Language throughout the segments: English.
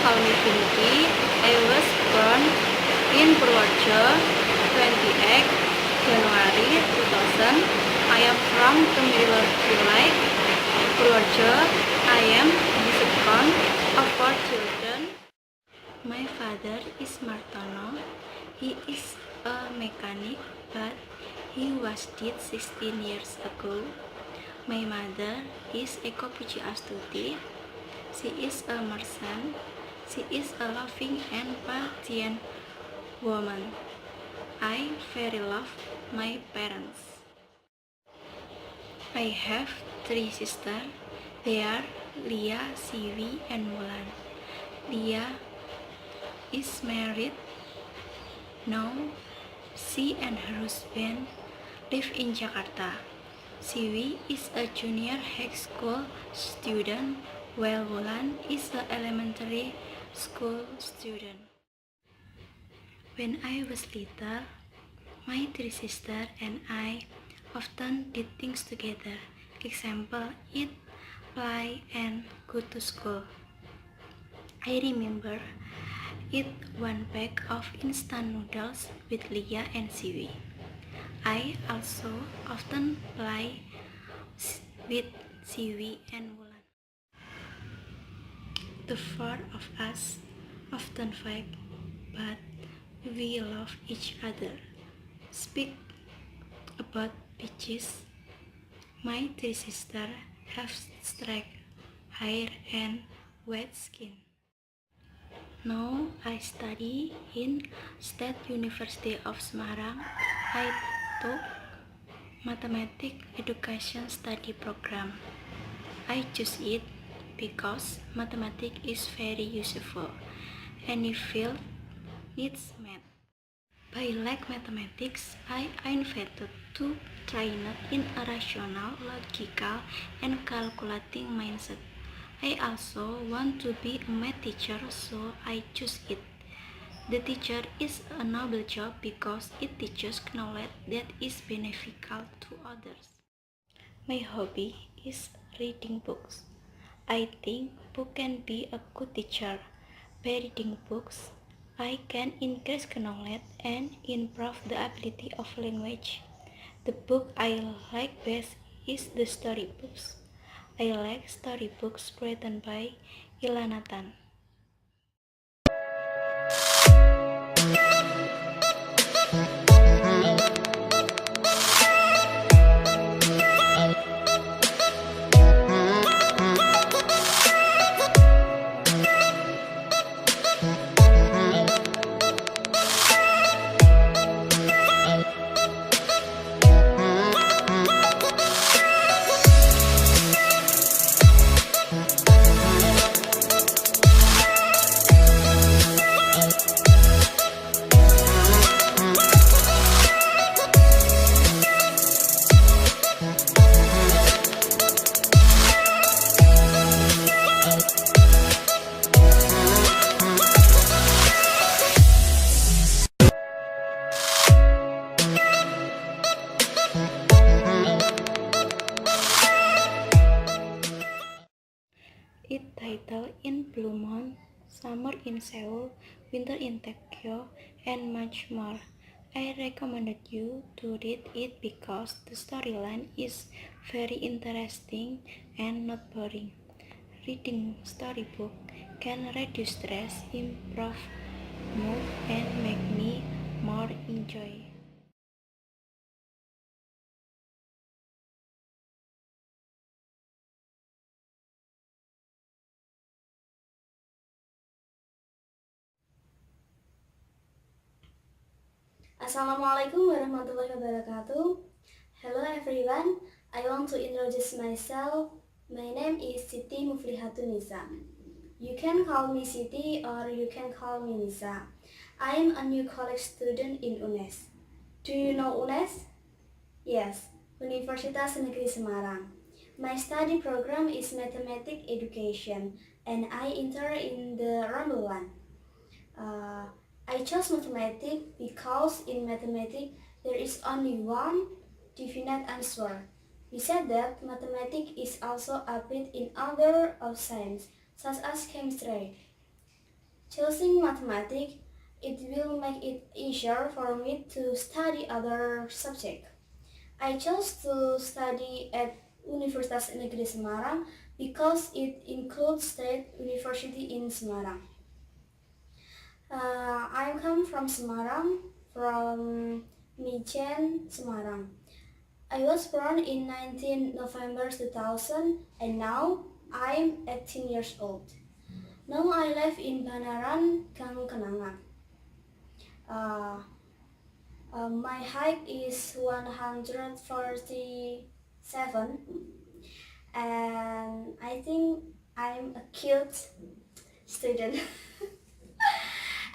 call me Pinky. I was born in Purworejo, 28 January 2000. I am from Tembilir Village, Purworejo. I am the second of 4 children. My father is Martono. He is a mechanic, but he was dead 16 years ago. My mother is Eko Puji Astuti. She is a merchant. She is a loving and patient woman. I very love my parents. I have 3 sisters. They are Lia, Siwi, and Mulan. Lia is married now. She and her husband live in Jakarta. Siwi is a junior high school student, while Mulan is an elementary school student. When I was little, my 3 sisters and I often did things together. Example, eat, play, and go to school. I remember eat 1 pack of instant noodles with Lia and Siwi. I also often play with Siwi and Mulan. The 4 of us often fight, but we love each other. Speak about beaches. My 3 sisters have straight hair and white skin. Now I study in State University of Semarang. I took Mathematics Education Study Program. I choose it because mathematics is very useful. Any field needs math. By like mathematics, I invented to train in a rational, logical, and calculating mindset. I also want to be a math teacher, so I choose it. The teacher is a noble job because it teaches knowledge that is beneficial to others. My hobby is reading books. I think book can be a good teacher. By reading books, I can increase knowledge and improve the ability of language. The book I like best is the storybooks. I like storybooks written by Ilanatan. It titled in Blue Moon, Summer in Seoul, Winter in Tokyo, and much more. I recommended you to read it because the storyline is very interesting and not boring. Reading storybook can reduce stress, improve mood, and make me more enjoy. Assalamualaikum warahmatullahi wabarakatuh. Hello everyone, I want to introduce myself. My name is Siti Muflihatun Nisa. You can call me Siti or you can call me Nisa. I am a new college student in UNES. Do you know UNES? Yes, Universitas Negeri Semarang. My study program is Mathematics Education and I enter in the Rombel one. I chose mathematics because in mathematics there is only one definite answer. Besides that, mathematics is also applied in other of science, such as chemistry. Choosing mathematics, it will make it easier for me to study other subjects. I chose to study at Universitas Negeri Semarang because it includes State University in Semarang. I come from Semarang, from Mijen, Semarang. I was born in 19 November 2000 and now I'm 18 years old. Now I live in Banaran, Gang Kenangan. My height is 147 and I think I'm a cute student.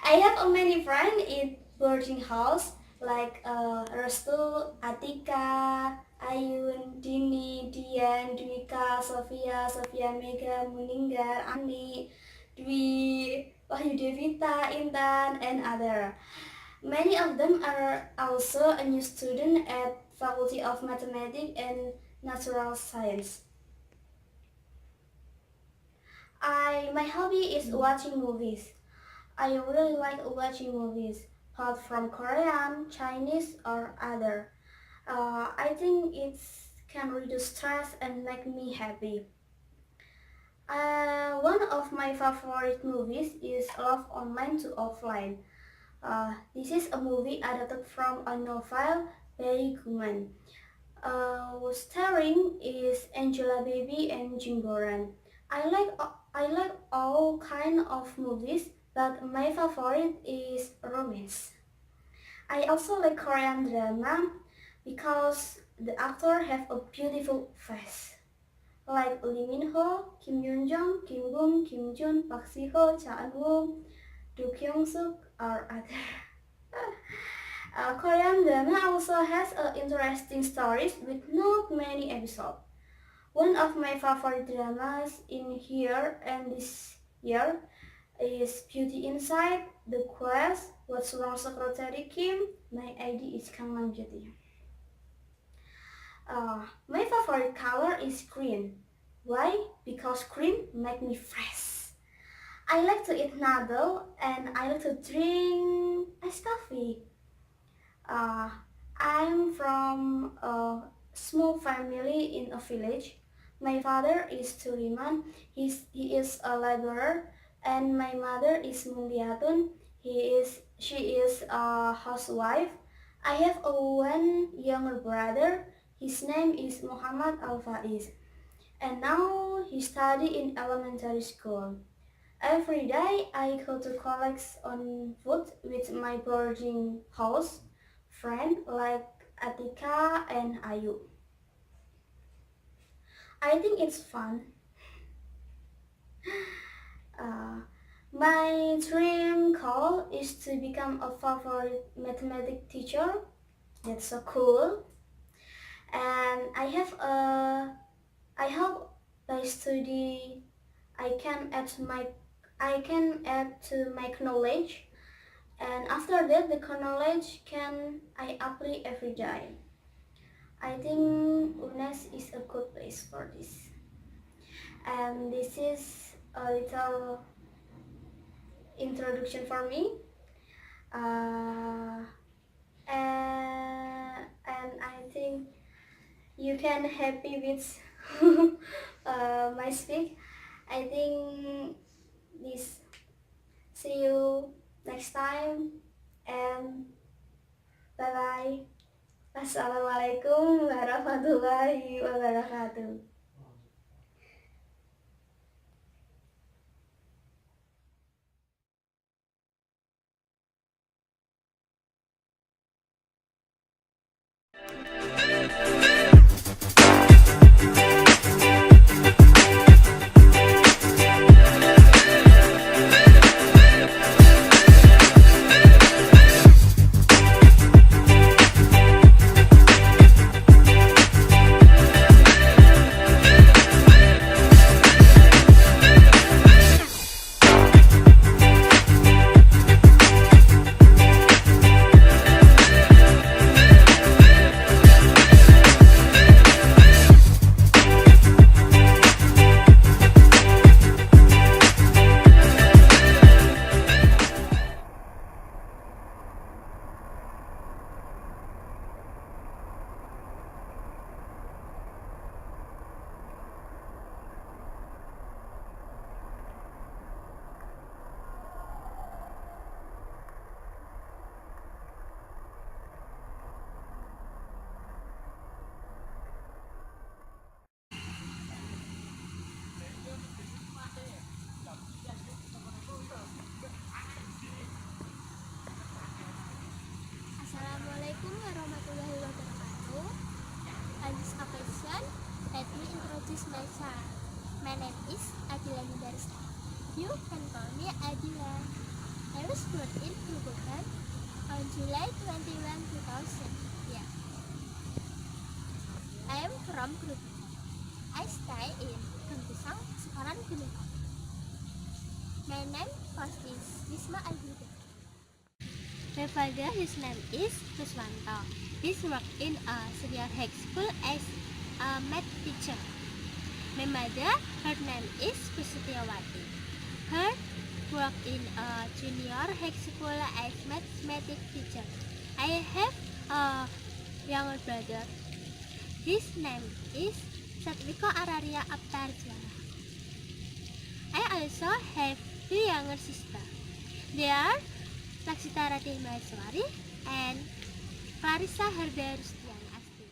I have many friends in boarding house like Restu, Atika, Ayun, Dini, Dian, Dwika, Sofia Mega, Muninggar, Ani, Dwi, Wahyu Devita, Intan, and other. Many of them are also a new student at Faculty of Mathematics and Natural Science. My hobby is watching movies. I really like watching movies, both from Korean, Chinese, or other. I think it can reduce stress and make me happy. One of my favorite movies is Love Online to Offline. This is a movie adapted from a novel by Guman. Starring is Angela Baby and Jim Boran. I like all kind of movies, but my favorite is romance. I also like Korean drama because the actor have a beautiful face, like Lee Min Ho, Kim Yoon Jong, Kim Bum, Kim Jun, Park Si Ho, Cha Eun Woo, Do Kyung Suk, or other. Korean drama also has interesting stories with not many episodes. One of my favorite dramas in here and this year is Beauty Inside, The Quest, What's Wrong Secretary Kim, My ID is Kangman Beauty. My favorite color is green. Why? Because green make me fresh. I like to eat noodle and I like to drink iced coffee. I'm from a small family in a village. My father is Turiman, he is a laborer, and my mother is Mundiatun, she is a housewife. I have one younger brother, his name is Muhammad Al-Faiz, and now he study in elementary school. Every day I go to collect on food with my boarding house friend like Atika and Ayu. I think it's fun. My dream goal is to become a favorite mathematics teacher. That's so cool. And I hope by study I can add to my knowledge, and after that the knowledge can I apply every day. I think UNES is a good place for this. And this is a little introduction for me. And I think you can happy with my speak. I think this. See you next time and bye bye. Assalamualaikum warahmatullahi wabarakatuh. introduce myself. My name is Adila Nidarista. You can call me Adila. I was born in Grobogan on July 21, 2000. Yeah. I am from Grobogan. I stay in Kempisang, Sekarang Gunung. My name first is Wisma Alhuda. My father, his name is Kuswanto. He worked in a senior high school as a math teacher. My mother, her name is Kusutiawati. Her worked in a junior high school as mathematics teacher. I have a younger brother. His name is Satwiko Araria Aptarjana. I also have two younger sisters. They are Laksita Ratih Maheswari and Clarissa Herda Rustiana Asti.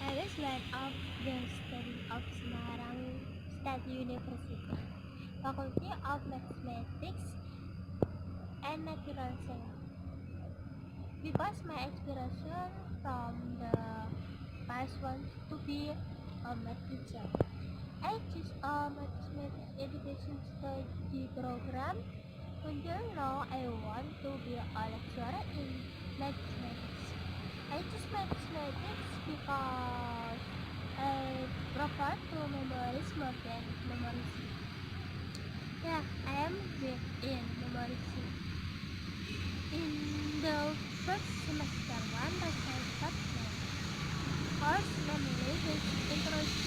I was one of the students of Semarang State University, Faculty of Mathematics and Natural Science. Because my aspiration from the past was to be a math teacher, I chose a mathematics education study program. Until now, I want to be a lecturer in mathematics. I choose mathematics because I prefer to memorize more than memorizing. Yeah, I am weak in memorizing. In the first semester 1, I started math. Course memory is introduced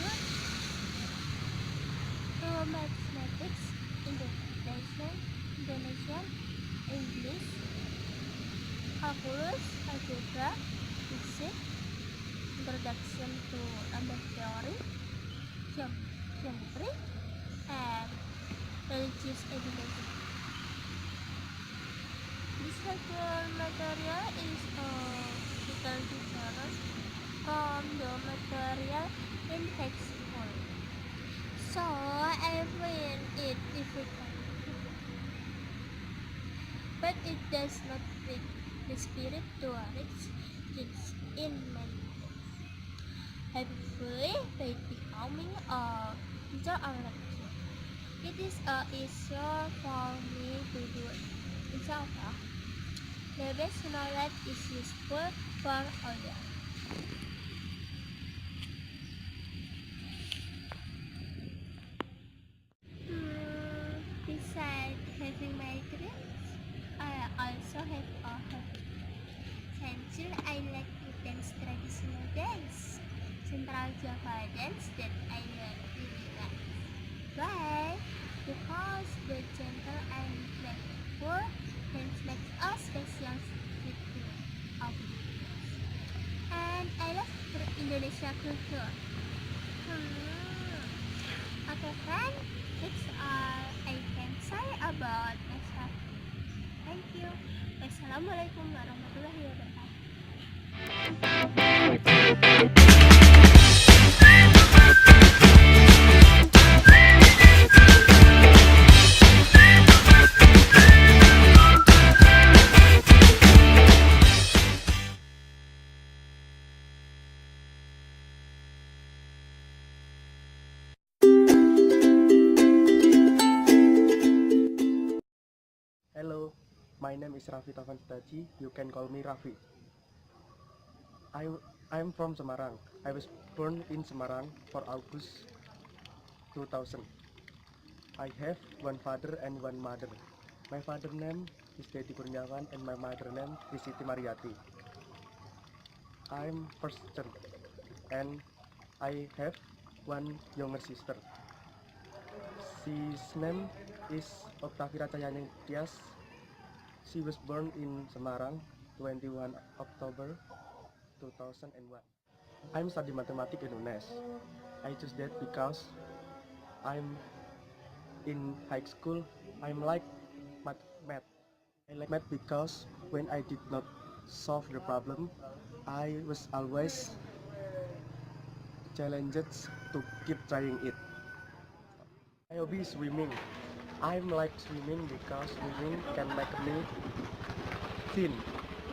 to mathematics, Indonesian, English, calculus, algebra, physics, introduction to number theory, geometry, and religious education. This material is a little different from the material in high school, so I find it difficult, but it does not break the spirit to reach kids in many ways. Hopefully, by becoming a teacher or lecturer, it is easier for me to do it. Inshallah, the best knowledge is useful for all. Besides having my dreams, I also have a hobby. Since I like to dance traditional dance, Central Java dance that I really like. Why? Because the gentle and playful dance makes us special with of and I love Indonesia culture. Okay, friend, that's all I can say about myself. Thank you. Wassalamualaikum warahmatullahi wabarakatuh. Hello, my name is Raffi Taufan Sitaji. You can call me Raffi. I am from Semarang. I was born in Semarang for August 2000. I have one father and one mother. My father name is Dedi Kurniawan and my mother name is Siti Mariati. I am first child and I have one younger sister. His name is Octavira Cayani Tias. She was born in Semarang, 21 October 2001. I'm studying mathematics in UNES. I choose that because I'm in high school. I'm like math. I like math because when I did not solve the problem, I was always challenged to keep trying it. My hobby is swimming. I'm like swimming because swimming can make me thin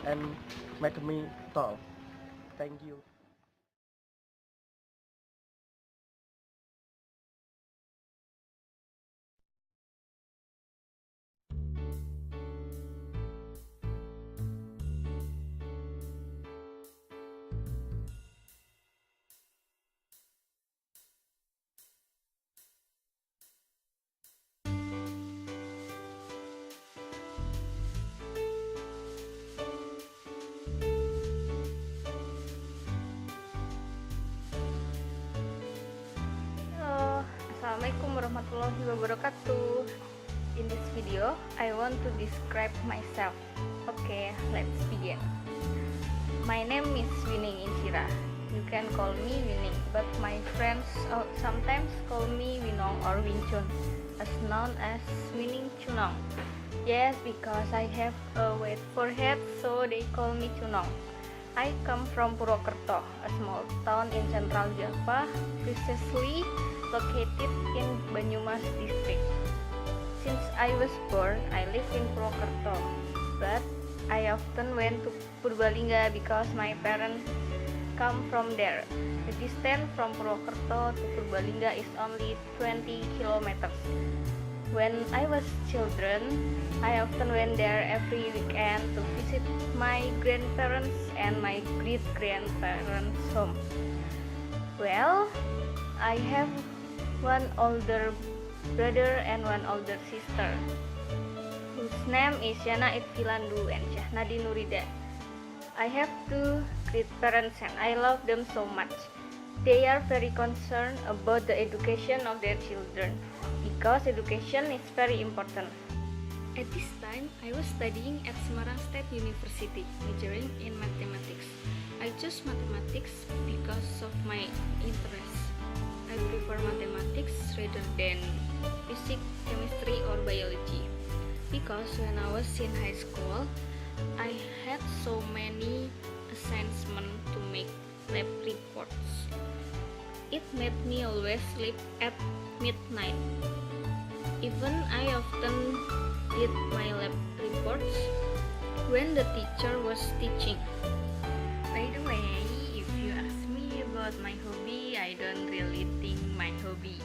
and make me tall. Thank you. warahmatullahi wabarakatuh. In this video, I want to describe myself. Okay, let's begin. My name is Wining Inshira. You can call me Wining, but my friends sometimes call me Winong or Winchun, as known as Wining Chunong. Yes, because I have a wide forehead, so they call me Chunong. I come from Purwokerto, a small town in central Java, precisely located in Banyumas district. Since I was born, I live in Purwokerto, but I often went to Purbalingga because my parents come from there. The distance from Purwokerto to Purbalingga is only 20 kilometers. When I was children, I often went there every weekend to visit my grandparents and my great-grandparents' home. Well, I have one older brother and one older sister, whose name is Yana Itfilandu and Shahnadi Nurida. I have two great-parents and I love them so much. They are very concerned about the education of their children, because education is very important. At this time, I was studying at Semarang State University, majoring in mathematics. I chose mathematics because of my interests. I prefer mathematics rather than physics, chemistry, or biology. Because when I was in high school, I had so many assignments to make lab reports. It made me always sleep at midnight. Even I often did my lab reports when the teacher was teaching. By the way, if you ask me about my hobby, I don't really think my hobby.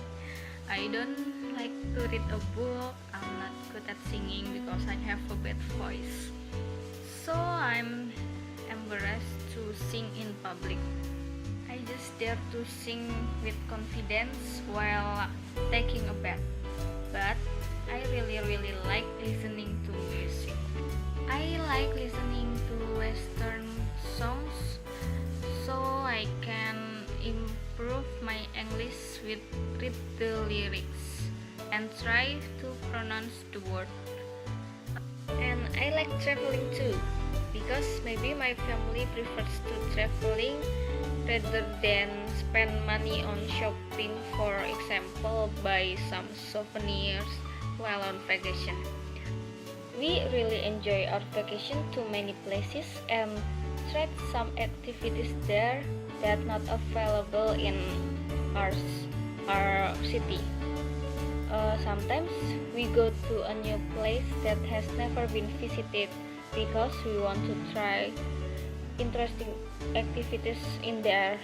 I don't like to read a book. I'm not good at singing because I have a bad voice. So I'm embarrassed to sing in public. I just dare to sing with confidence while taking a bath. But I really like listening to music. I like listening to Western songs so I can improve my English with read the lyrics and try to pronounce the word. And I like traveling too, because maybe my family prefers to traveling rather than spend money on shopping, for example, buy some souvenirs while on vacation. We really enjoy our vacation to many places and tried some activities there that not available in our city. Sometimes we go to a new place that has never been visited because we want to try interesting activities in there.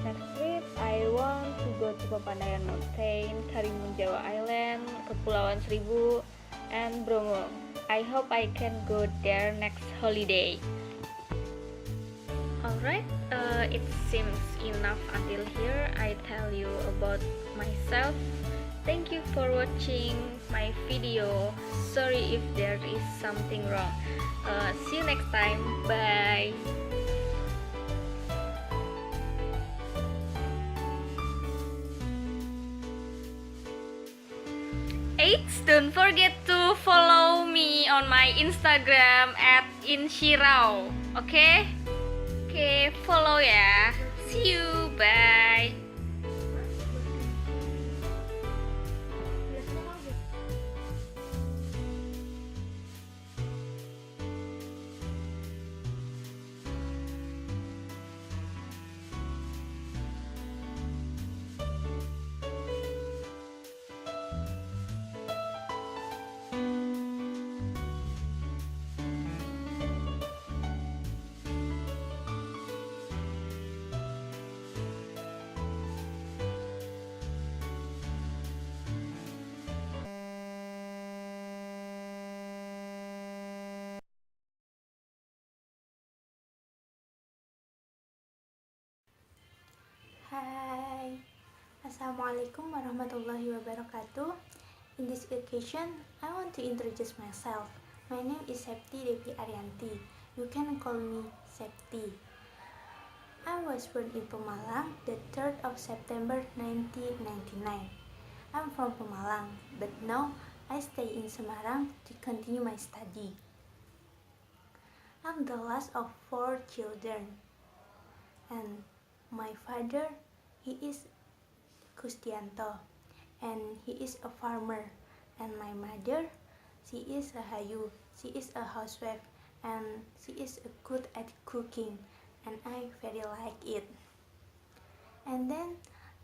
Next trip, I want to go to Papandayan Mountain, Karimun Jawa Island, Kepulauan Seribu, and Bromo. I hope I can go there next holiday. Alright, it seems enough until here. I tell you about myself. Thank you for watching my video. Sorry if there is something wrong. See you next time. Bye. Don't forget to follow me on my Instagram @inshirau. Okay, follow ya. See you. Bye. Hai, Assalamualaikum warahmatullahi wabarakatuh. In this occasion, I want to introduce myself. My name is Septi Devi Arianti. You can call me Septi. I was born in Pemalang, the 3rd of September 1999. I'm from Pemalang, but now I stay in Semarang to continue my study. I'm the last of 4 children, and my father, he is Kustianto, and he is a farmer, and my mother, she is Rahayu, she is a housewife, and she is good at cooking, and I very like it. And then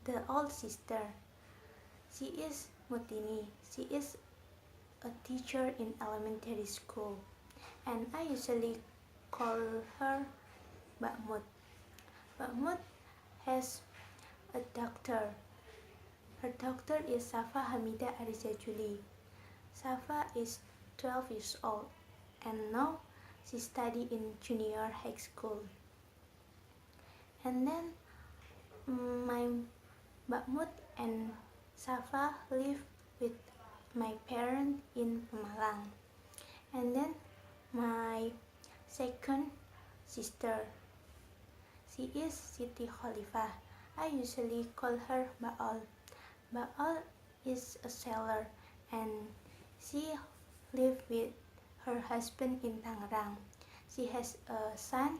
the old sister, she is Mutini, she is a teacher in elementary school, and I usually call her Mbak Mut has a doctor. Her doctor is Safa Hamida Arizajuli. Safa is 12 years old, and now she study in junior high school. And then my Mbak and Safa live with my parents in Pemalang. And then my second sister, she is Siti Khalifah. I usually call her Baal. Baal is a sailor, and she lives with her husband in Tangerang. She has a son.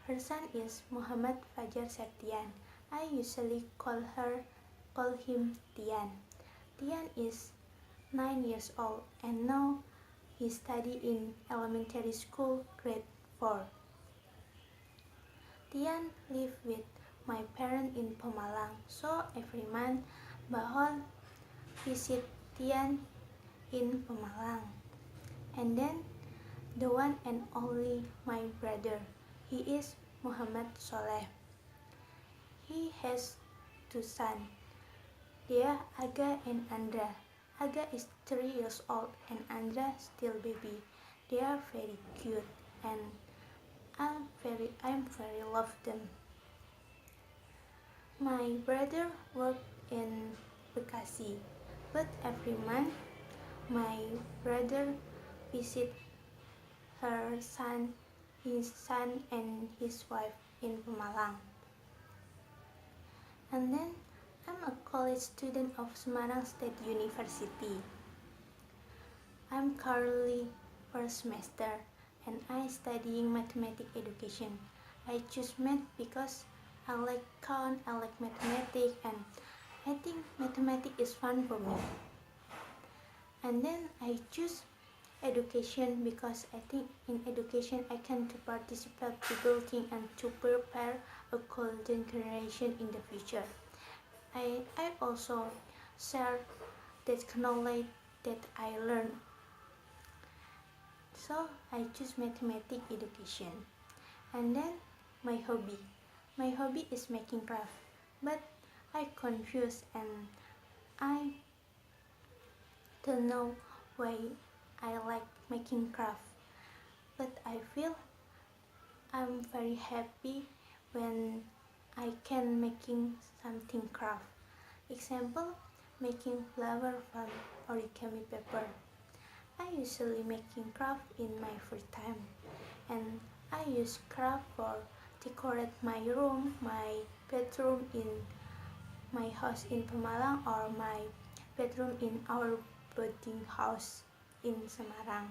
Her son is Muhammad Fajar Septian. I usually call him Tian. Tian is 9 years old, and now he study in elementary school grade 4. Tian live with my parents in Pemalang, so every month Bahol visit Tian in Pemalang. And then the one and only my brother, he is Muhammad Soleh. He has 2 sons. They are Aga and Andra. Aga is 3 years old and Andra still baby. They are very cute, and I'm very love them. My brother worked in Bekasi, but every month my brother visit his son and his wife in Pemalang. And then I'm a college student of Semarang State University. I'm currently first semester, and I studying mathematics education. I choose math because I like count, I like mathematics, and I think mathematics is fun for me. And then I choose education because I think in education I can to participate to building and to prepare a golden generation in the future. I also share that knowledge that I learned. So I choose mathematics education. And then my hobby is making craft, but I confused and I don't know why I like making craft, but I feel I'm very happy when I can making something craft. Example, making flower from origami paper. I usually making craft in my free time, and I use craft for decorate my room, my bedroom in my house in Pemalang, or my bedroom in our boarding house in Semarang.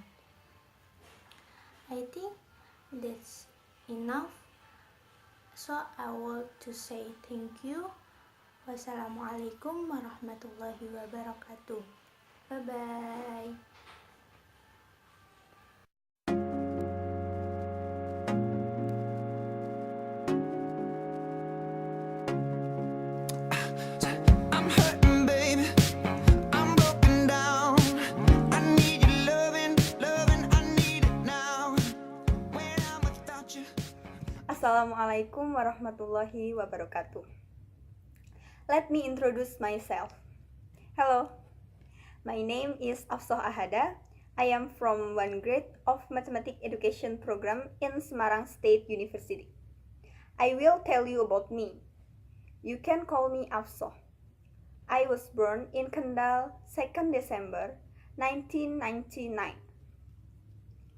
I think that's enough. So I want to say thank you. Wassalamualaikum warahmatullahi wabarakatuh. Bye bye. I'm hurting, baby. I'm broken down. I need your loving, I need it now. When I'm without you. Assalamualaikum warahmatullahi wabarakatuh. Let me introduce myself. Hello, my name is Afsoh Ahada. I am from 1 grade of Mathematics Education Program in Semarang State University. I will tell you about me. You can call me Afsoh. I was born in Kendal 2nd December 1999.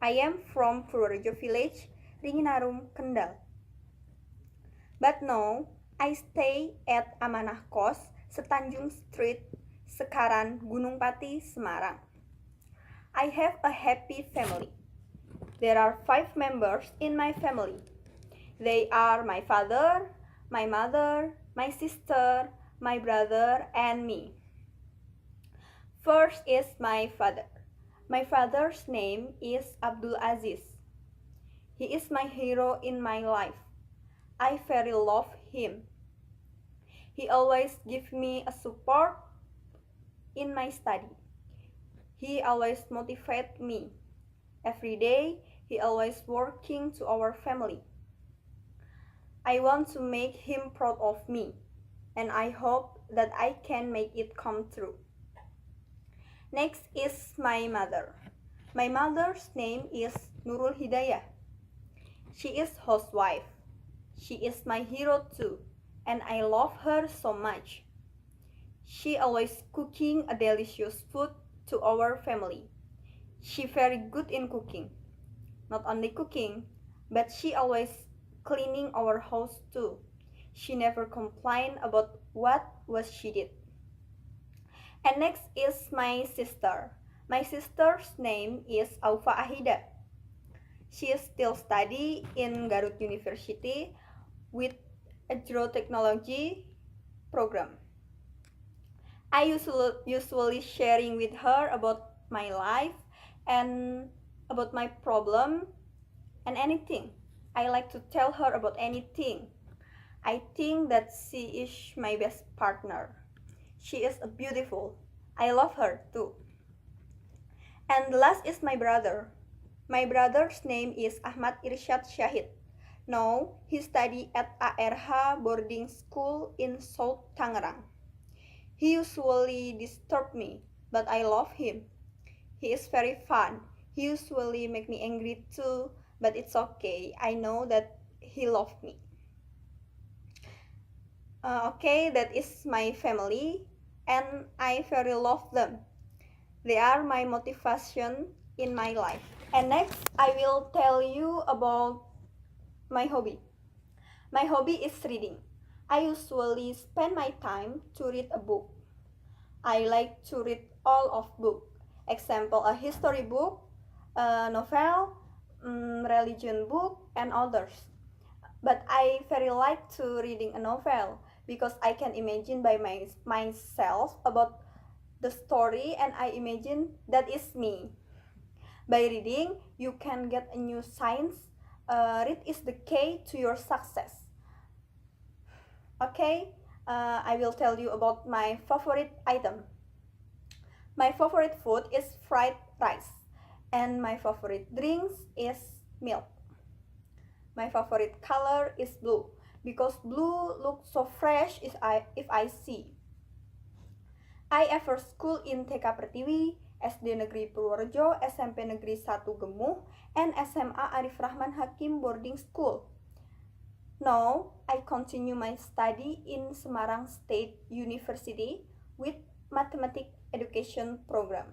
I am from Purworejo village, Ringinarum, Kendal. But now I stay at Amanah Kos, Setanjung Street, Sekaran, Gunung Pati, Semarang. I have a happy family. There are 5 members in my family. They are my father, my mother, my sister, my brother, and me. First is my father. My father's name is Abdul Aziz. He is my hero in my life. I very love him. He always gives me a support in my study. He always motivates me. Every day, he always working to our family. I want to make him proud of me, and I hope that I can make it come true. Next is my mother. My mother's name is Nurul Hidayah. She is housewife. She is my hero too, and I love her so much. She always cooking a delicious food to our family. She very good in cooking. Not only cooking, but she always cleaning our house too. She never complain about what was she did. And next is my sister. My sister's name is Aufa Ahida. She is still study in Garut University with a geotechnology program. I usually sharing with her about my life and about my problem and anything. I like to tell her about anything. I think that she is my best partner. She is beautiful. I love her too. And last is my brother. My brother's name is Ahmad Irsyad Syahid. Now he study at ARH boarding school in South Tangerang. He usually disturb me, but I love him. He is very fun. He usually make me angry too, but it's okay. I know that he loved me. Okay, that is my family, and I very love them. They are my motivation in my life. And next, I will tell you about my hobby. My hobby is reading. I usually spend my time to read a book. I like to read all of book. Example, a history book, a novel, religion book, and others. But I very like to reading a novel because I can imagine by myself about the story, and I imagine that is me. By reading, you can get a new science. Read is the key to your success. Okay, I will tell you about my favorite item. My favorite food is fried rice, and my favorite drinks is milk. My favorite color is blue because blue looks so fresh if I see. I ever school in TK Pertiwi, SD Negeri Purworejo, SMP Negeri 1 Gemuh, and SMA Arif Rahman Hakim boarding school. Now, I continue my study in Semarang State University with Mathematics Education Program.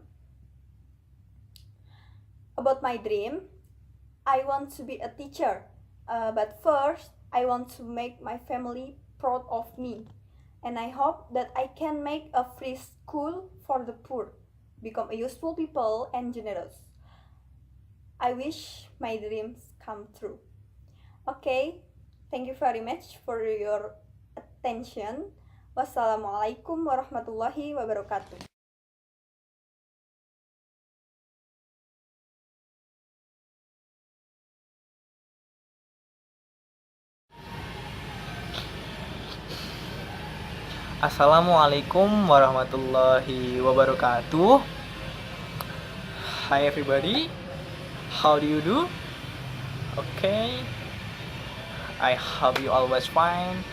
About my dream, I want to be a teacher, but first, I want to make my family proud of me. And I hope that I can make a free school for the poor, become a useful people and generous. I wish my dreams come true. Okay, thank you very much for your attention. Wassalamualaikum warahmatullahi wabarakatuh. Assalamualaikum warahmatullahi wabarakatuh. Hi everybody, how do you do? Okay, I hope you always fine.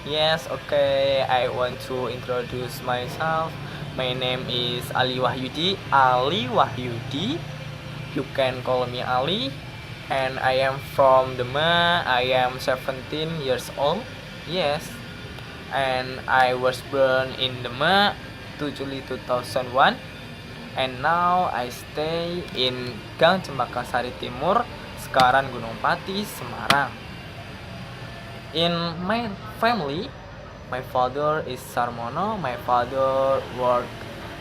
Yes, okay, I want to introduce myself. My name is Ali Wahyudi. You can call me Ali. And I am from Demak. I am 17 years old. Yes, and I was born in Demak 2 Juli 2001, and now I stay in Gang Cempaka Sari Timur, Sekaran Gunung Pati, Semarang. In my family, My father is Sarmono. My father worked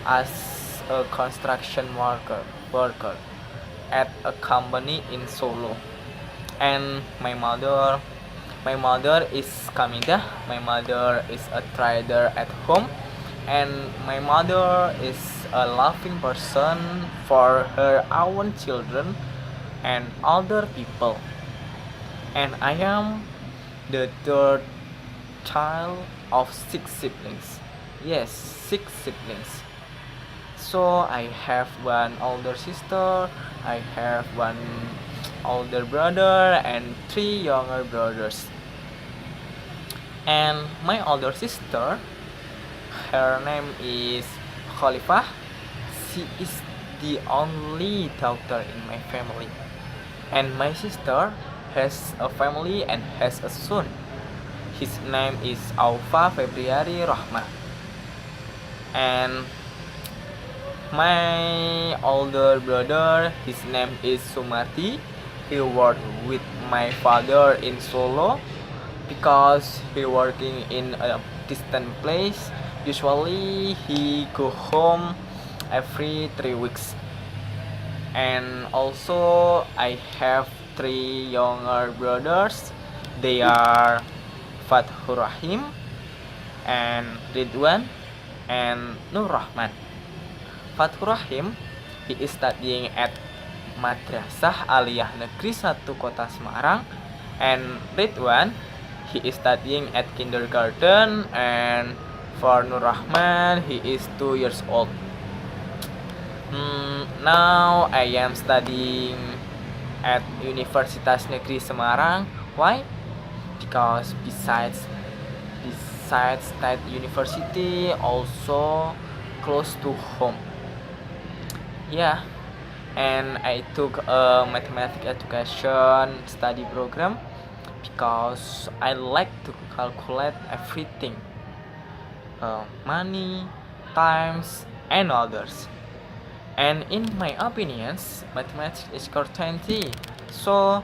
as a construction worker at a company in Solo. And my mother is Kamida. My mother is a trader at home, and my mother is a loving person for her own children and other people. And I am the third child of six siblings. Yes, six siblings. So I have one older sister, I have one older brother, and three younger brothers. And my older sister, her name is Khalifah. She is the only daughter in my family. And my sister has a family and has a son. His name is Aufa Februari Rahma. And my older brother, his name is Sumarti. He worked with my father in Solo because he working in a distant place. Usually he go home every 3 weeks. And also I have three younger brothers. They are Fathur Rahim and Ridwan and Nur Rahman. Fathur Rahim, he is studying at Madrasah Aliyah Negeri 1 Kota Semarang, and Ridwan, he is studying at kindergarten, and for Nur Rahman, he is 2 years old. Now I am studying at Universitas Negeri Semarang. Why? Because besides State University, also close to home. Yeah, and I took a mathematics education study program because I like to calculate everything, money, times, and others. And in my opinions, mathematics is core 20. So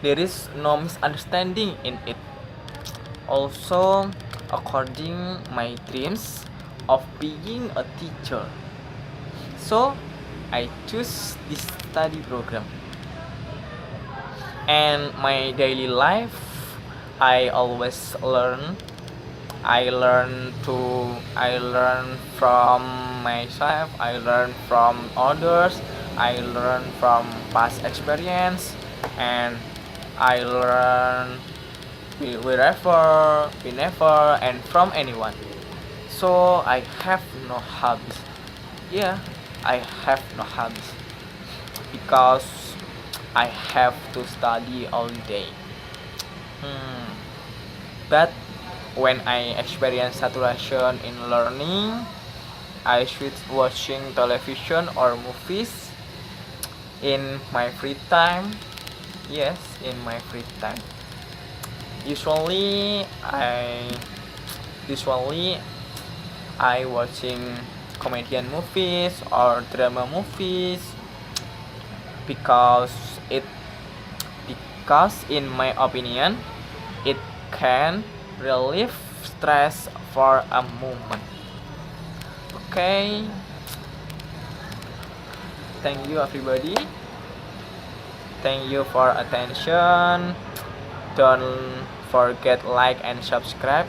there is no misunderstanding in it. Also, according my dreams of being a teacher. So I choose this study program. And my daily life, I always learn. I learn from myself, I learn from others, I learn from past experience, and I learn whenever and from anyone. So I have no hobbies. Yeah, I have no hobbies because I have to study all day. But when I experience saturation in learning, I switch watching television or movies in my free time. Yes, in my free time. Usually I watching comedian movies or drama movies because in my opinion it can relieve stress for a moment. Okay, thank you everybody, thank you for attention. Don't forget like and subscribe.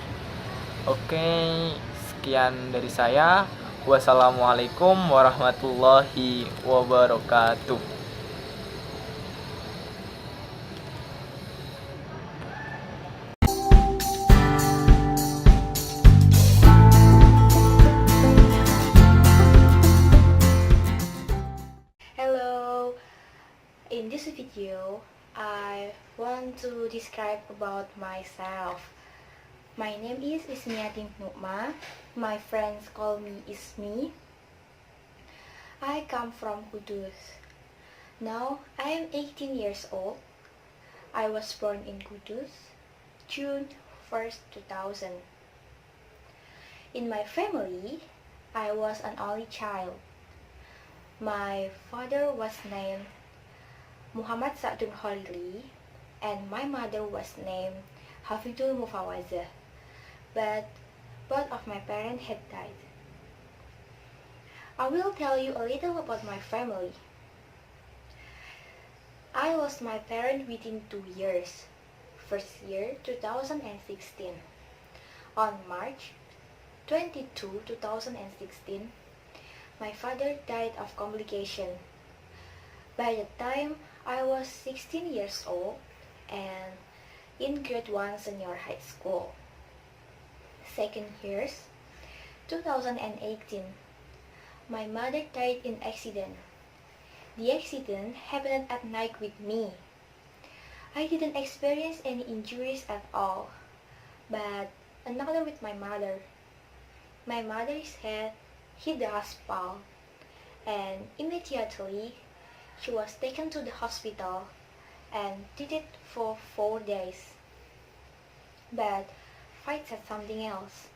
Oke, sekian dari saya. Wassalamualaikum warahmatullahi wabarakatuh. Hello, in this video I want to describe about myself. My name is Ismiati Nukma. My friends call me Ismi. I come from Kudus. Now I am 18 years old. I was born in Kudus, June 1st, 2000. In my family, I was an only child. My father was named Muhammad Sa'dun Khalili and my mother was named Hafidul Mufawazah, but both of my parents had died. I will tell you a little about my family. I lost my parents within 2 years. First year, 2016. On March 22, 2016, my father died of complication. By the time I was 16 years old and in grade 1 senior high school. Second years, 2018, my mother died in accident. The accident happened at night with me. I didn't experience any injuries at all, but another with my mother. My mother's head hit the asphalt, and immediately she was taken to the hospital and treated for 4 days. But Fight said something else.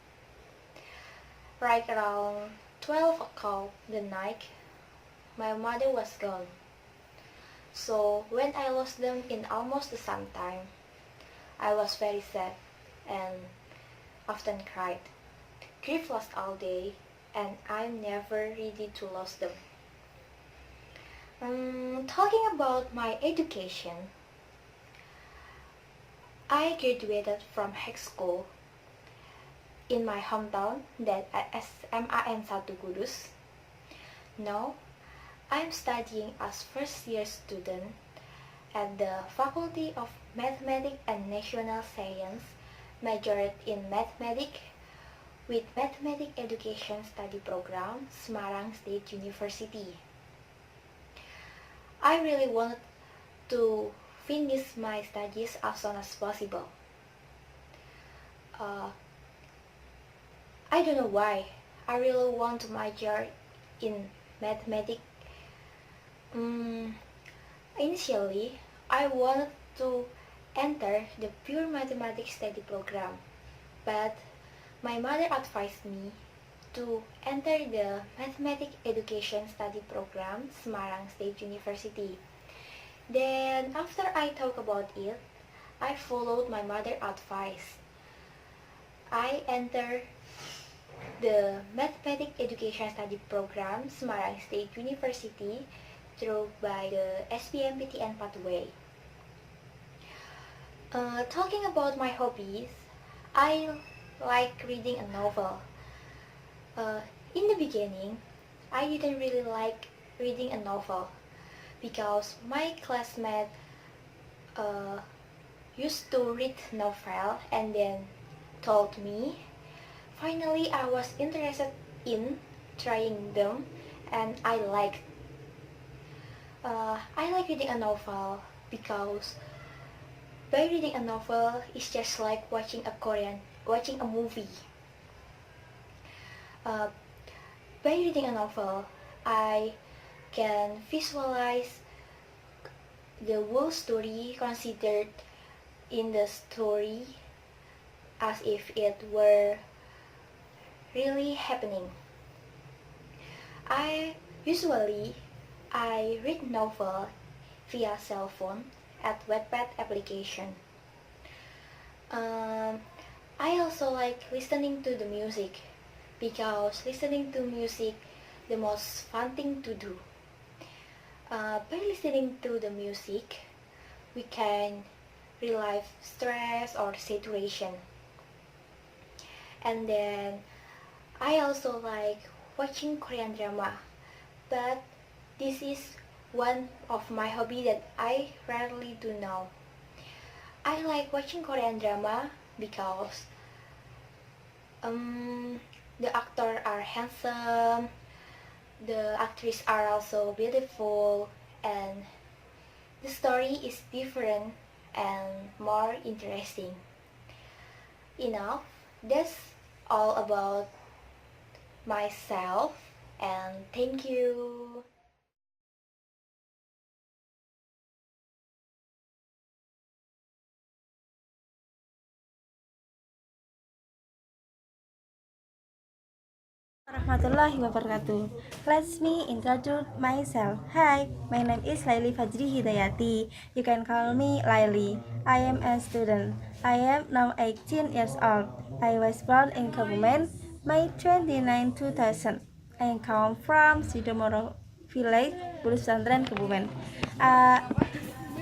Right around 12 o'clock the night, my mother was gone. So when I lost them in almost the same time, I was very sad and often cried. Grief lost all day, and I'm never ready to lose them. Talking about my education, I graduated from high school in my hometown, that at SMAN 1 Kudus. Now, I'm studying as first-year student at the Faculty of Mathematics and National Science, majored in Mathematics with Mathematics Education Study Program, Semarang State University. I really wanted to finish my studies as soon as possible. I don't know why. I really want to major in mathematics. Initially, I wanted to enter the pure mathematics study program, but my mother advised me to enter the Mathematics Education Study Program, Semarang State University. Then, after I thought about it, I followed my mother's advice. I entered the Mathematics Education Study Program, Semarang State University, through by the SBMPTN pathway. Talking about my hobbies, I like reading a novel. In the beginning, I didn't really like reading a novel because my classmate used to read novel and then told me. Finally, I was interested in trying them, and I like reading a novel because by reading a novel is just like watching a movie. By reading a novel, I can visualize the whole story considered in the story as if it were really happening. I read novel via cell phone at Wattpad application. I also like listening to the music because listening to music the most fun thing to do. By listening to the music, we can relieve stress or situation. And then I also like watching Korean drama, but this is one of my hobby that I rarely do now. I like watching Korean drama because the actors are handsome, the actresses are also beautiful, and the story is different and more interesting. Enough, that's all about myself, and thank you. Warahmatullahi wabarakatuh. Let me introduce myself. Hi, my name is Laili Fajri Hidayati. You can call me Laili. I am a student. I am now 18 years old. I was born in Kebumen, May 29, 2000. I come from Sidomoro Village, Bulustantren, Kebumen.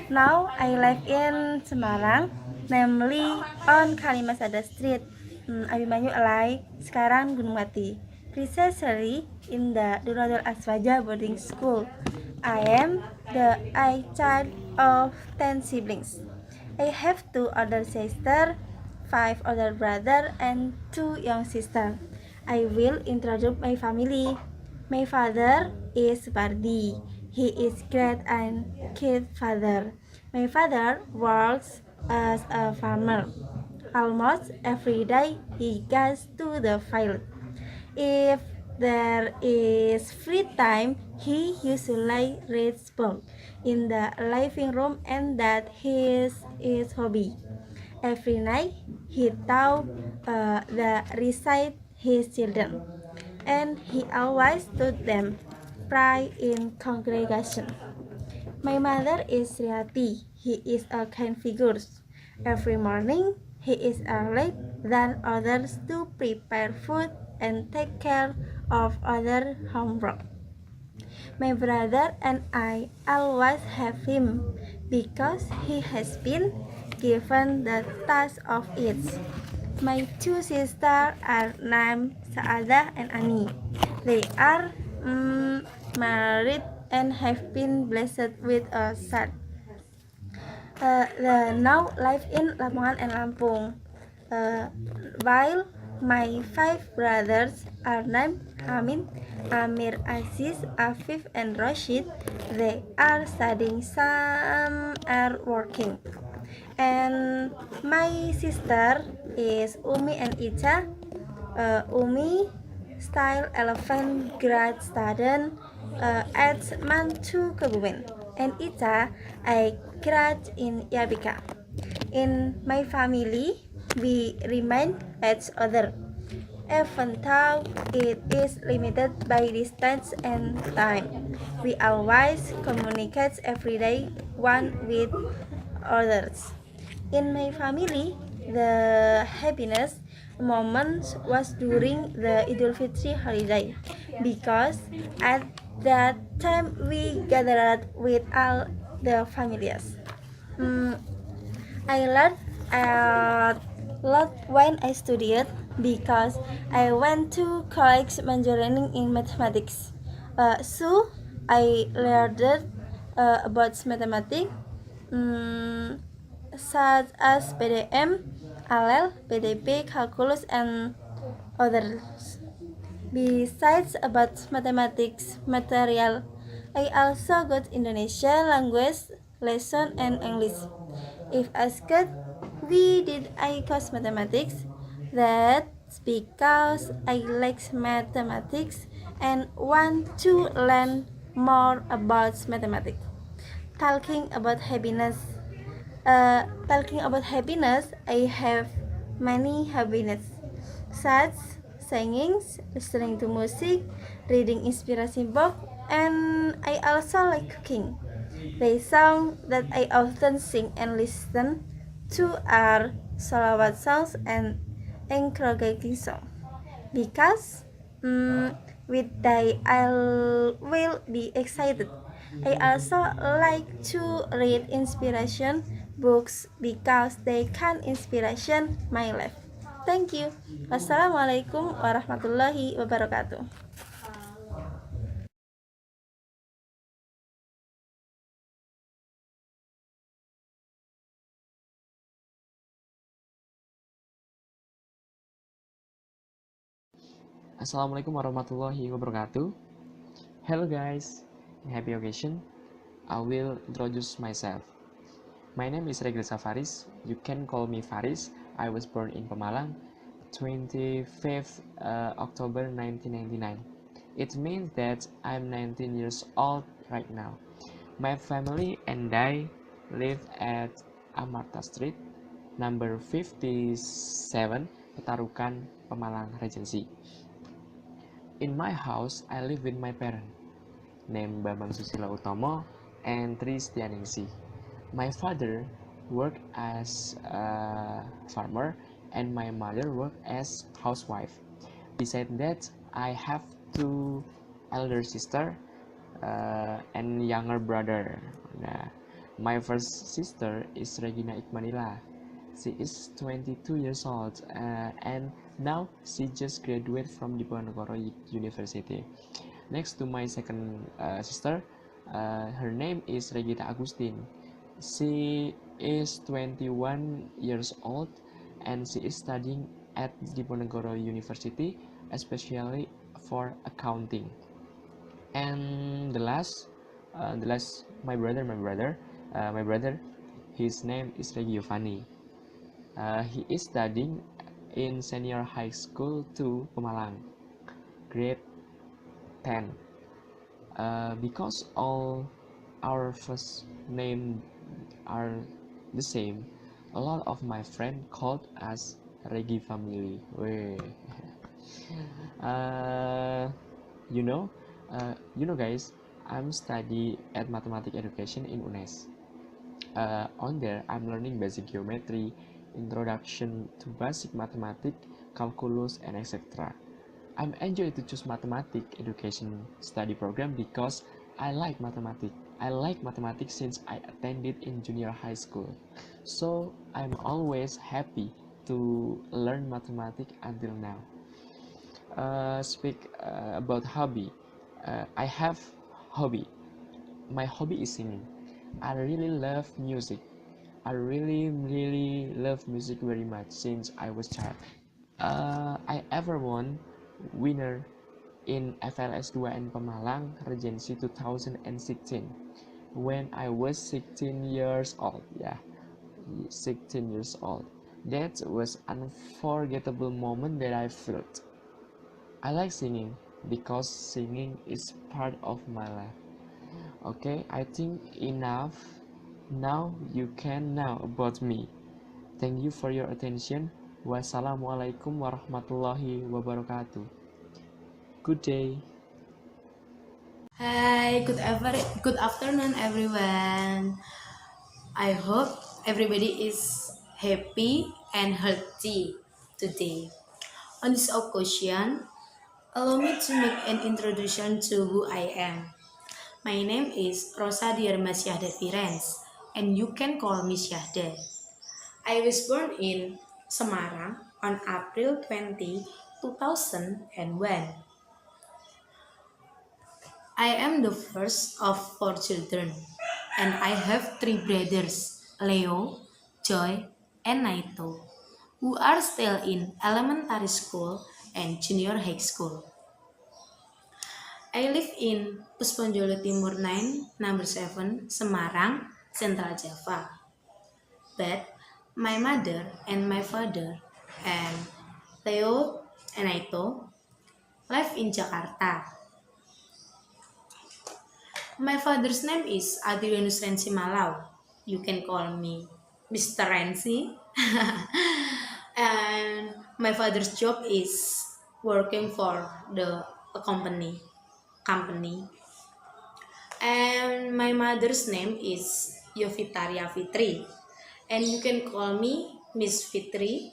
Now I live in Semarang, namely on Kalimasada Street, Abimanyu Alai, sekarang Gunung Mati. Precisely in the Duradul Aswaja boarding school. I am the child of 10 siblings. I have 2 older sisters, 5 older brothers, and 2 young sisters. I will introduce my family. My father is Pardi. He is great and kid father. My father works as a farmer. Almost every day he goes to the field. If there is free time, he usually reads books in the living room, and that is his hobby. Every night he taught the recite his children, and he always taught them pray in congregation. My mother is Sriati. He is a kind figure. Every morning he is early than others to prepare food and take care of other homework. My brother and I always have him because he has been given the task of it. My 2 sisters are named Saada and Ani. They are married and have been blessed with a son. They now live in Lamongan and Lampung. While my 5 brothers are named Amin, Amir, Aziz, Afif, and Rashid, they are studying, some are working. And my sister is Umi and Icha. Umi style 11 grade student at Mantu Kebumen, and Icha I grad in Yabika. In my family, we remind each other, even though it is limited by distance and time. We always communicate every day one with others. In my family, the happiness moment was during the Idul Fitri holiday because at that time we gathered with all the families. Mm, I learned a lot when I studied because I went to college majoring in mathematics. So I learned about mathematics, mm, such as PDM, ALEL, PDP, calculus, and others. Besides about mathematics material, I also got Indonesian language lesson and English. If asked, why did I choose mathematics? That's because I like mathematics and want to learn more about mathematics. Talking about happiness. I have many happiness, such singing, listening to music, reading inspiration book, and I also like cooking. The song that I often sing and listen to are salawat songs and encouraging songs because with they I will be excited. I also like to read inspiration books because they can inspiration my life. Thank you. Wassalamualaikum warahmatullahi wabarakatuh. Assalamualaikum warahmatullahi wabarakatuh. Hello guys, happy occasion. I will introduce myself. My name is Regresa Faris. You can call me Faris. I was born in Pemalang, 25th October 1999. It means that I'm 19 years old right now. My family and I live at Amarta Street, number 57, Petarukan, Pemalang Regency. In my house, I live with my parents, named Bambang Susilo Utomo and Tri Setianingsih. My father worked as a farmer and my mother worked as housewife. Besides that, I have two elder sister and younger brother. Nah, my first sister is Regina Ikmanila. She is 22 years old and now she just graduated from Diponegoro University. Next to my second sister, her name is Regita Agustin. She is 21 years old and she is studying at Diponegoro University, especially for accounting. And the last, my brother, his name is Giovanni. He is studying in senior high school to Pemalang, grade 10. Because all our first name are the same, a lot of my friends called us Regi family. Wey. uh, you know, guys, I'm study at mathematics education in UNES. On there, I'm learning basic geometry, introduction to basic mathematics, calculus, and etc. I'm enjoy to choose mathematics education study program because I like mathematics. I like mathematics since I attended in junior high school. So I'm always happy to learn mathematics until now. Speak about hobby. I have hobby. My hobby is singing. I really love music. I really love music very much since I was child. I ever won winner in FLS 2 in Pemalang Regency 2016 when I was 16 years old. Yeah, 16 years old. That was unforgettable moment that I felt. I like singing because singing is part of my life. Okay, I think enough. Now you can know about me. Thank you for your attention. Wassalamualaikum warahmatullahi wabarakatuh. Good day. Hi, good afternoon, everyone. I hope everybody is happy and healthy today. On this occasion, allow me to make an introduction to who I am. My name is Rosa Dierma Syahda Firens, and you can call me Syahda. I was born in Semarang on April 20, 2001. I am the first of four children, and I have three brothers, Leo, Joy, and Naito, who are still in elementary school and junior high school. I live in Pusponjolo Timur 9, number 7, Semarang, Central Java. But my mother and my father and Leo and Naito live in Jakarta. My father's name is Adrianus Rensi Malau. You can call me Mr. Rensi. And my father's job is working for the a company. And my mother's name is Yovitaria Fitri. And you can call me Miss Fitri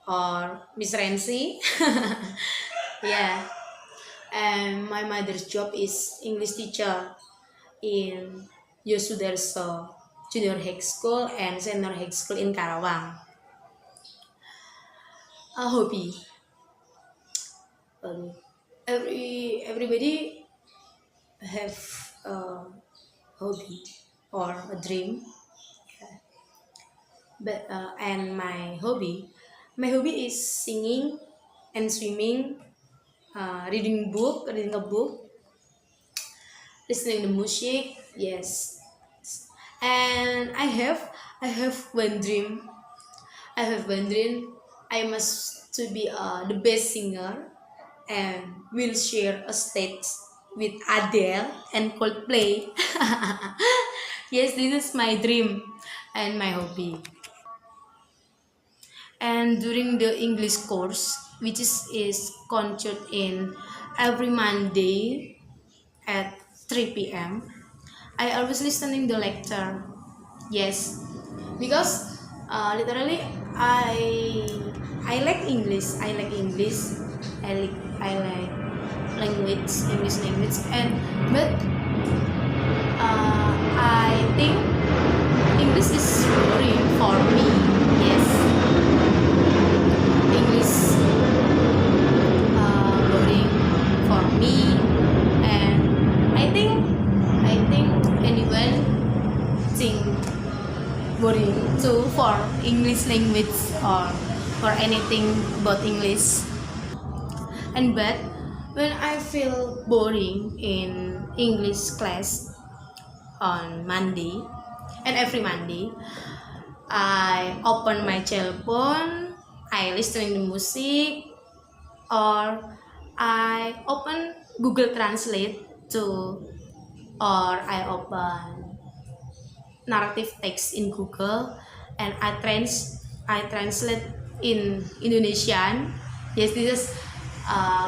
or Miss Rensi. Yeah. And my mother's job is English teacher in Yosudarso Junior High School and Senior High School in Karawang. A hobby. Everybody have a hobby or a dream. But and my hobby is singing and swimming, reading a book, listening to music. Yes, and I have one dream. I have one dream. I must to be the best singer and will share a stage with Adele and Coldplay. Yes, this is my dream and my hobby. And during the English course, which is conducted in every Monday at 3 p.m., I always listening the lecture. Yes, because literally I like English. I like language, English language, and but I think English is boring for me. Yes, English boring for me, and I think anyone think boring too for English language or for anything about English. And but when I feel boring in English class on Monday, and every Monday I open my cell phone, I listen to music, or I open Google Translate to, or I open narrative text in Google, and I translate in Indonesian. Yes, this is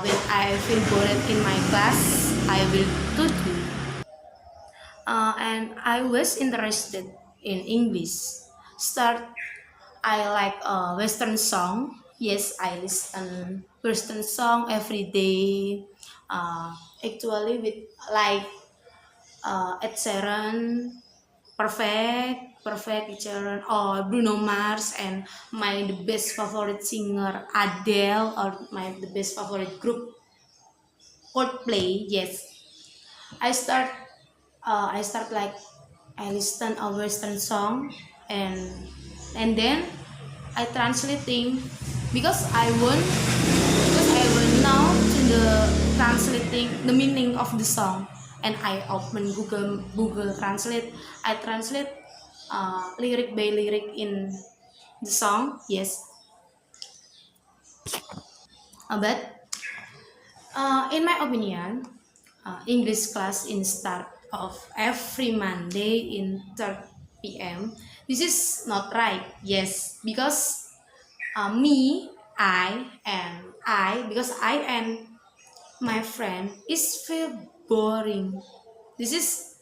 when I feel bored in my class, I will do. And I was interested in English. Start I like Western song. Yes, I listen Western song every day. Actually, with like Ed Sheeran, Perfect Ed Sheeran, or Bruno Mars, and my the best favorite singer Adele, or my the best favorite group Coldplay. Yes, I start I start like I listen a Western song, and then I translating because I want now to the translating the meaning of the song, and I open Google Translate. I translate lyric by lyric in the song. Yes, but in my opinion, English class in start of every Monday in 3 p.m. This is not right. Yes, because me, because I and my friend is feel boring. This is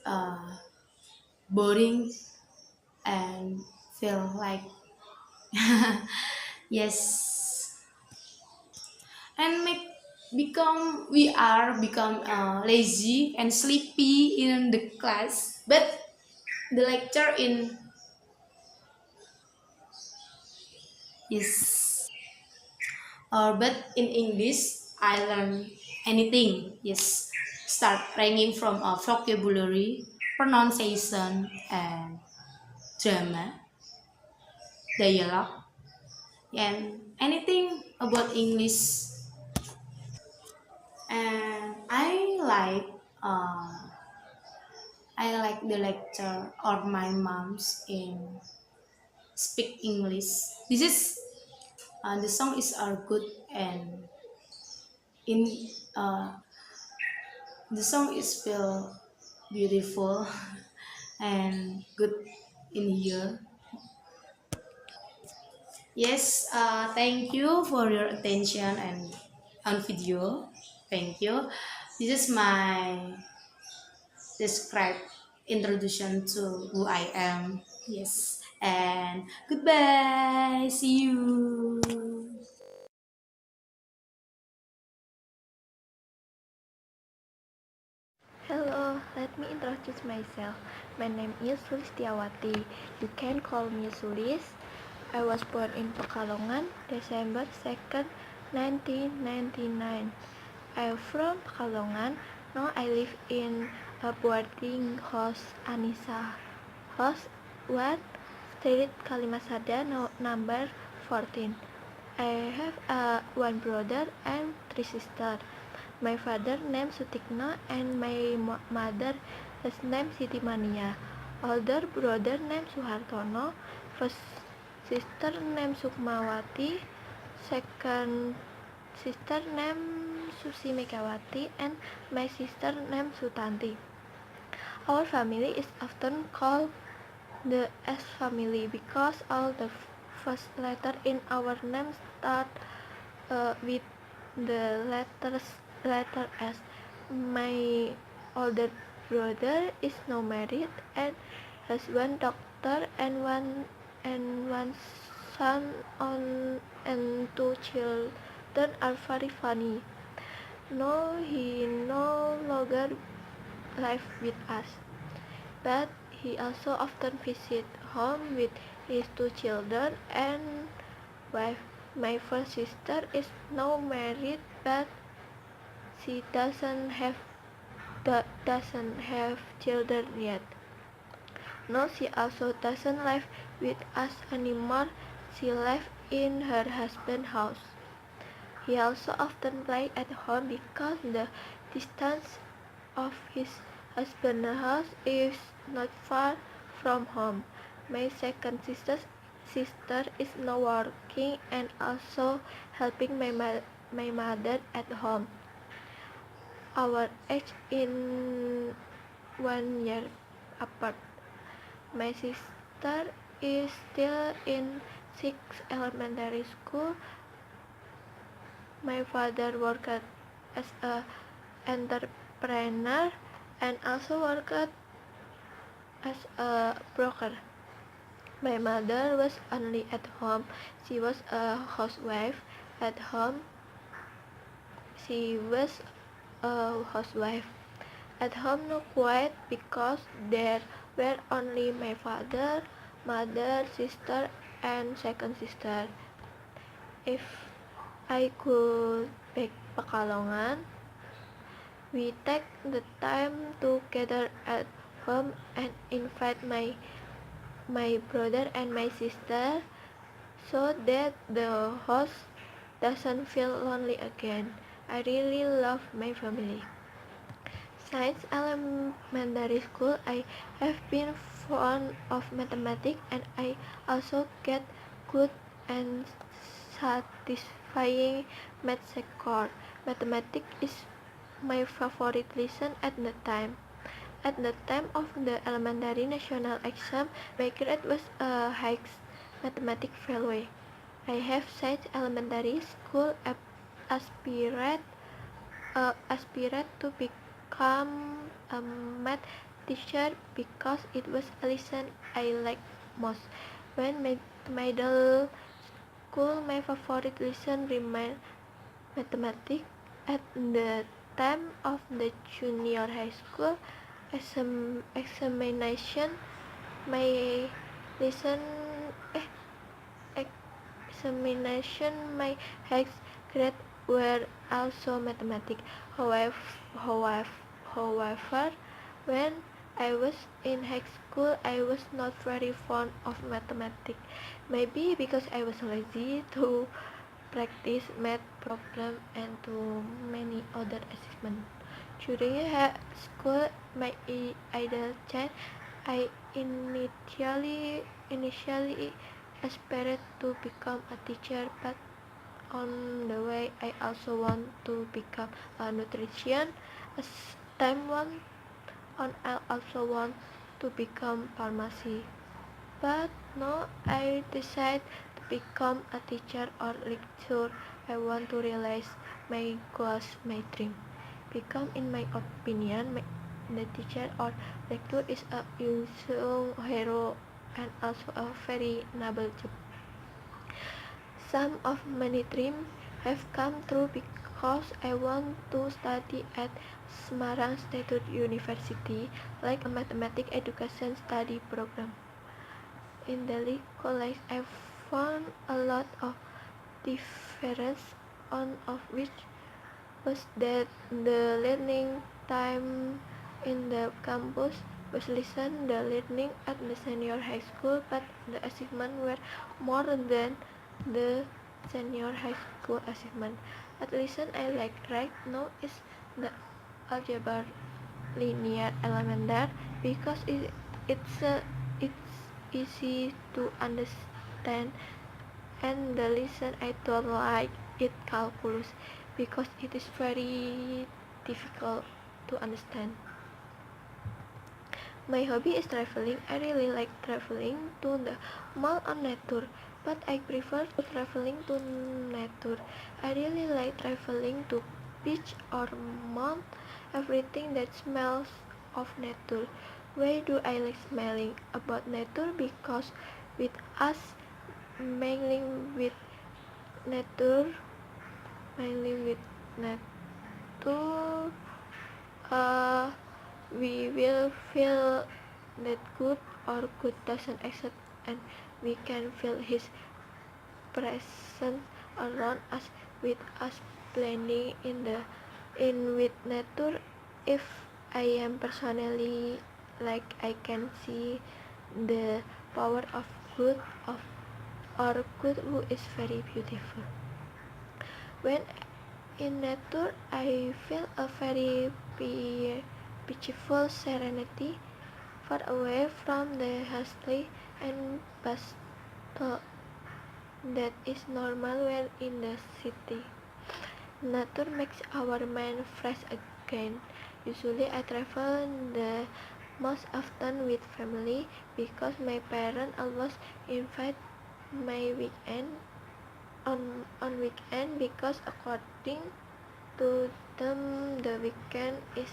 boring and feel like yes, and make become we are become lazy and sleepy in the class, but the lecture in yes, or but in English I learn anything. Yes, start ranging from a vocabulary, pronunciation, and grammar, dialogue, and anything about English. And I like the lecture or my mom's in speak English. This is the song is are good, and in uh, the song is feel beautiful and good in here. Yes, thank you for your attention and on video. Thank you. This is my describe introduction to who I am. Yes, and goodbye. See you. Hello, let me introduce myself. My name is Sulistiawati. You can call me Sulis. I was born in Pekalongan, December 2nd, 1999. I'm from Pekalongan. Now I live in a boarding house Anissa House 1 Street Kalimasada number 14. I have one brother and three sisters. My father named Sutikno and my mother is named Siti Mania. Older brother named Suhartono, first sister named Sukmawati, second sister named Susi Mekawati, and my sister named Sutanti. Our family is often called the S family because all the first letter in our name start with the letter S. My older brother is now married and has one daughter and one and one son and two children are very funny. No, he no longer lives with us, but he also often visits home with his two children and wife. My first sister is now married, but she doesn't have children yet. No, she also doesn't live with us anymore. She lives in her husband's house. He also often plays at home because the distance of his husband's house is not far from home. My second sister is now working and also helping my mother at home. Our age in 1 year apart. My sister is still in 6th elementary school. My father worked as a entrepreneur and also worked as a broker. My mother was only at home. She was a housewife at home. She was a housewife. At home, not quite, because there were only my father, mother, sister, and second sister. If I could back Pekalongan, we take the time to gather at home and invite my brother and my sister so that the house doesn't feel lonely again. I really love my family. Since elementary school, I have been fond of mathematics, and I also get good and satisfying math score. Mathematics is my favorite lesson at the time. At the time of the elementary national exam, my grade was a highest mathematics value. I have since elementary school aspirate to become a math teacher because it was a lesson I liked most. When middle school, my favorite lesson remained mathematics. At the time of the junior high school examination, my lesson examination, my highest grade were also mathematics. However, when I was in high school, I was not very fond of mathematics. Maybe because I was lazy to practice math problem and too many other achievements. During high school, my ideal child, I initially aspired to become a teacher, but on the way I also want to become a nutrition. As time went on, I also want to become pharmacy. But no, I decided to become a teacher or lecturer. I want to realize my goals, my dream. Because in my opinion, the teacher or lecturer is a unsung hero and also a very noble job. Some of many dreams have come true because I want to study at Semarang State University, like a mathematics education study program. In the college, I found a lot of difference, one of which was that the learning time in the campus was less than the learning at the senior high school, but the achievements were more than the senior high school achievement. At least I like right now is the algebra linear elementary because it's easy to understand, and the lesson I don't like it calculus because it is very difficult to understand. My hobby is traveling. I really like traveling to the mall on nature, but I prefer to traveling to nature. I really like traveling to beach or mount, everything that smells of nature. Why do I like smelling about nature? Because with us, mainly with nature, mainly with nature. uh, we will feel that good or good doesn't exist, and we can feel his presence around us, with us blending in with nature. If I am personally, like, I can see the power of good of or good who is very beautiful. When in nature, I feel a very peaceful serenity, far away from the hustle and bustle that is normal when in the city. Nature makes our mind fresh again. Usually I travel the most often with family because my parents always invite my weekend on weekend, because according to them the weekend is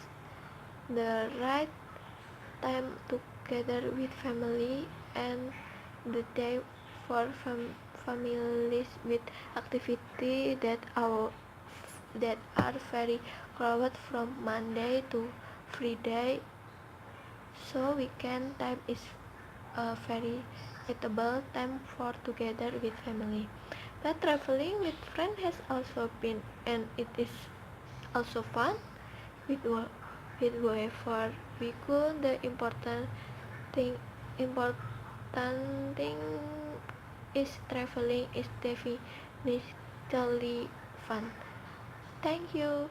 the right time together with family, and the day for families with activity that are very crowded from Monday to Friday. So weekend time is a very suitable time for together with family. But traveling with friends has also been, and it is also fun with with whoever we go. The thing important thing is traveling is definitely fun. Thank you.